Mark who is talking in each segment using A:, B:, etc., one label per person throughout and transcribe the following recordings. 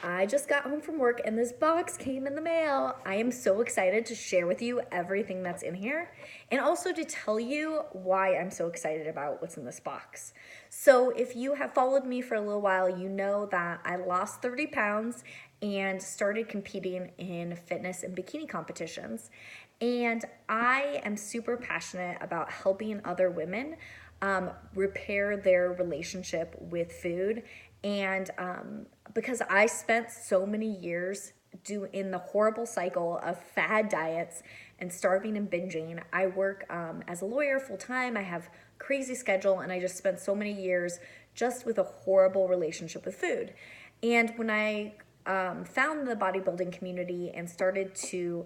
A: I just got home from work and this box came in the mail. I am so excited to share with you everything that's in here and also to tell you why I'm so excited about what's in this box. So, if you have followed me for a little while, you know that I lost 30 pounds and started competing in fitness and bikini competitions. And I am super passionate about helping other women repair their relationship with food. And because I spent so many years in the horrible cycle of fad diets and starving and binging. I work as a lawyer full time. I have crazy schedule, and I just spent so many years just with a horrible relationship with food. And when I found the bodybuilding community and started to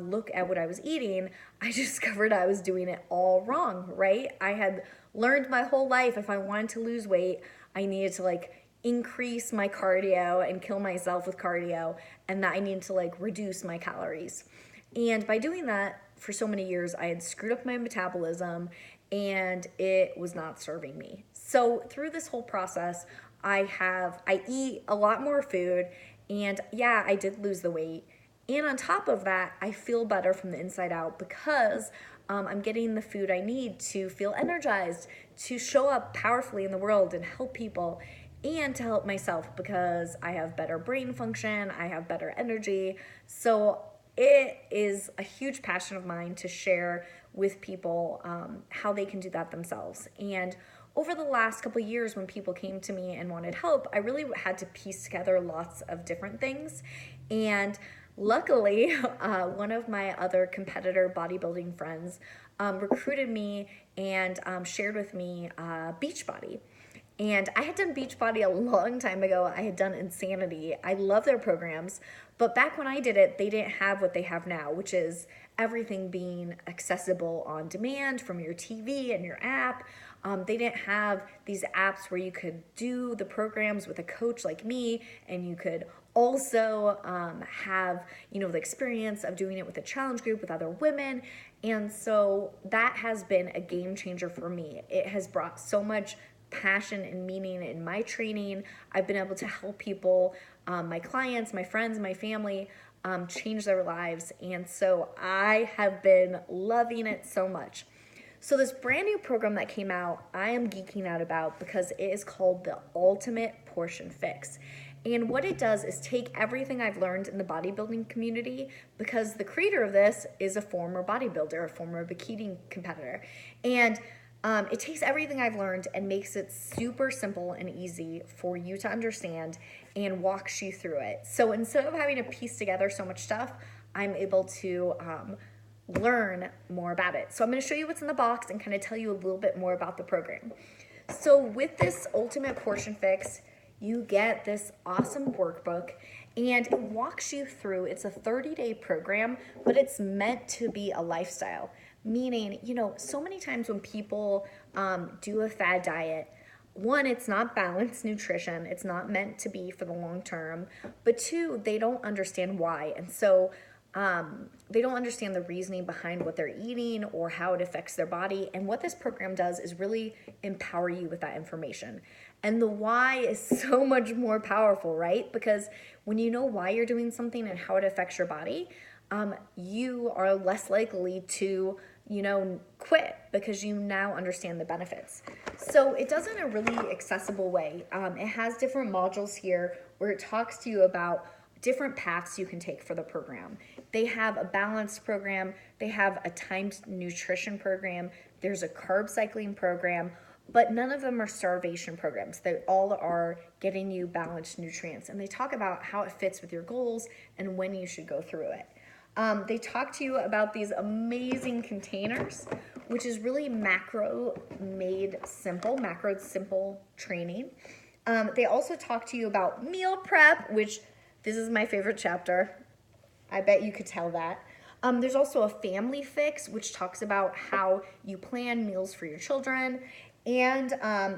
A: look at what I was eating, I discovered I was doing it all wrong, right? I had learned my whole life if I wanted to lose weight, I needed to increase my cardio and kill myself with cardio, and that I needed to reduce my calories. And by doing that for so many years, I had screwed up my metabolism and it was not serving me. So through this whole process, I eat a lot more food, and yeah, I did lose the weight. And on top of that, I feel better from the inside out because I'm getting the food I need to feel energized, to show up powerfully in the world and help people, and to help myself because I have better brain function, I have better energy. So it is a huge passion of mine to share with people how they can do that themselves. And over the last couple of years, when people came to me and wanted help, I really had to piece together lots of different things. And luckily, one of my other competitor bodybuilding friends recruited me and shared with me Beachbody. And I had done Beachbody a long time ago. I had done Insanity. I love their programs. But back when I did it, they didn't have what they have now, which is everything being accessible on demand from your TV and your app. They didn't have these apps where you could do the programs with a coach like me, and you could also have the experience of doing it with a challenge group with other women. And so that has been a game changer for me. It has brought so much passion and meaning in my training. I've been able to help people, my clients, my friends, my family, change their lives. And so I have been loving it so much. So this brand new program that came out, I am geeking out about because it is called the Ultimate Portion Fix. And what it does is take everything I've learned in the bodybuilding community, because the creator of this is a former bodybuilder, a former bikini competitor. And it takes everything I've learned and makes it super simple and easy for you to understand and walks you through it. So instead of having to piece together so much stuff, I'm able to learn more about it. So I'm going to show you what's in the box and kind of tell you a little bit more about the program. So with this Ultimate Portion Fix, you get this awesome workbook, and it walks you through. It's a 30-day program, but it's meant to be a lifestyle. Meaning, so many times when people do a fad diet, one, it's not balanced nutrition. It's not meant to be for the long term. But two, they don't understand why. And so they don't understand the reasoning behind what they're eating or how it affects their body. And what this program does is really empower you with that information. And the why is so much more powerful, right? Because when you know why you're doing something and how it affects your body, you are less likely to quit because you now understand the benefits. So it does it in a really accessible way. It has different modules here where it talks to you about different paths you can take for the program. They have a balanced program, they have a timed nutrition program, there's a carb cycling program, but none of them are starvation programs. They all are getting you balanced nutrients, and they talk about how it fits with your goals and when you should go through it. They talk to you about these amazing containers, which is really macro simple training. They also talk to you about meal prep, which this is my favorite chapter. I bet you could tell that. There's also a family fix, which talks about how you plan meals for your children, and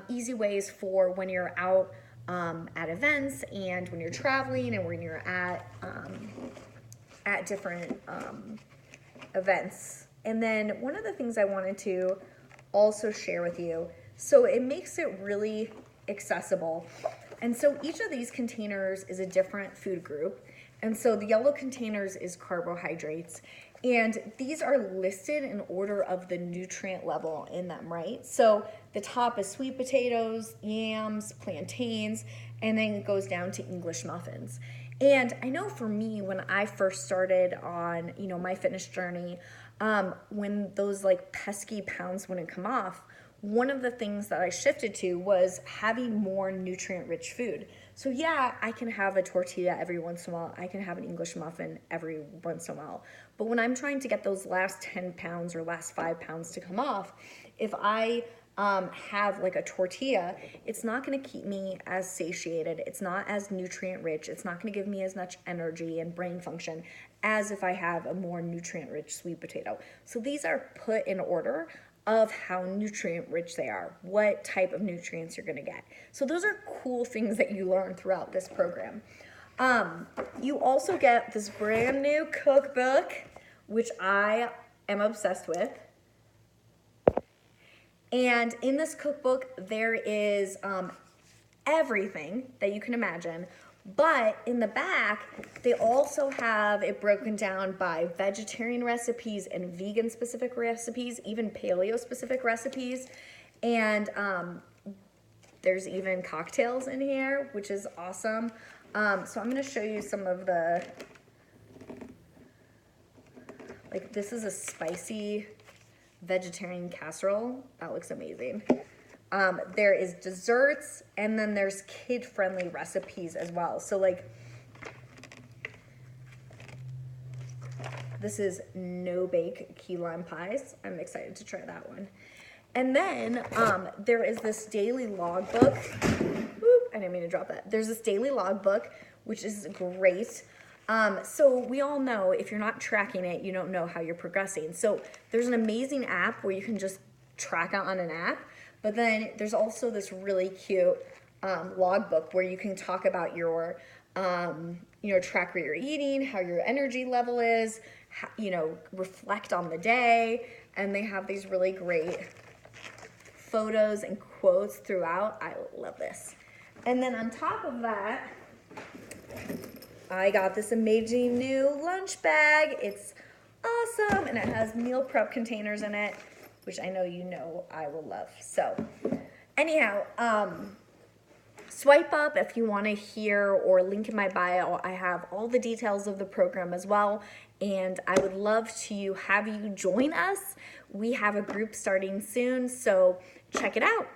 A: easy ways for when you're out at events and when you're traveling and when you're at different events. And then one of the things I wanted to also share with you, so it makes it really accessible. And so each of these containers is a different food group. And so the yellow containers is carbohydrates. And these are listed in order of the nutrient level in them, right? So the top is sweet potatoes, yams, plantains, and then it goes down to English muffins. And I know for me, when I first started on, my fitness journey, when those like pesky pounds wouldn't come off, one of the things that I shifted to was having more nutrient-rich food. So yeah, I can have a tortilla every once in a while. I can have an English muffin every once in a while. But when I'm trying to get those last 10 pounds or last 5 pounds to come off, if I have like a tortilla, it's not going to keep me as satiated. It's not as nutrient rich. It's not going to give me as much energy and brain function as if I have a more nutrient rich sweet potato. So these are put in order of how nutrient rich they are, what type of nutrients you're going to get. So those are cool things that you learn throughout this program. You also get this brand new cookbook, which I am obsessed with. And in this cookbook, there is everything that you can imagine. But in the back, they also have it broken down by vegetarian recipes and vegan specific recipes, even paleo specific recipes. And there's even cocktails in here, which is awesome. So I'm going to show you some of the, like this is a spicy vegetarian casserole. That looks amazing. There is desserts, and then there's kid-friendly recipes as well. So like, this is no-bake key lime pies. I'm excited to try that one. And then there is this daily logbook. Oop, I didn't mean to drop that. There's this daily logbook, which is great. So we all know if you're not tracking it, you don't know how you're progressing. So there's an amazing app where you can just track it on an app. But then there's also this really cute logbook where you can talk about your, track what you're eating, how your energy level is, reflect on the day. And they have these really great photos and quotes throughout. I love this. And then on top of that, I got this amazing new lunch bag. It's awesome, and it has meal prep containers in it, which I know I will love. So anyhow, swipe up if you want to hear, or link in my bio. I have all the details of the program as well, and I would love to have you join us. We have a group starting soon, so check it out.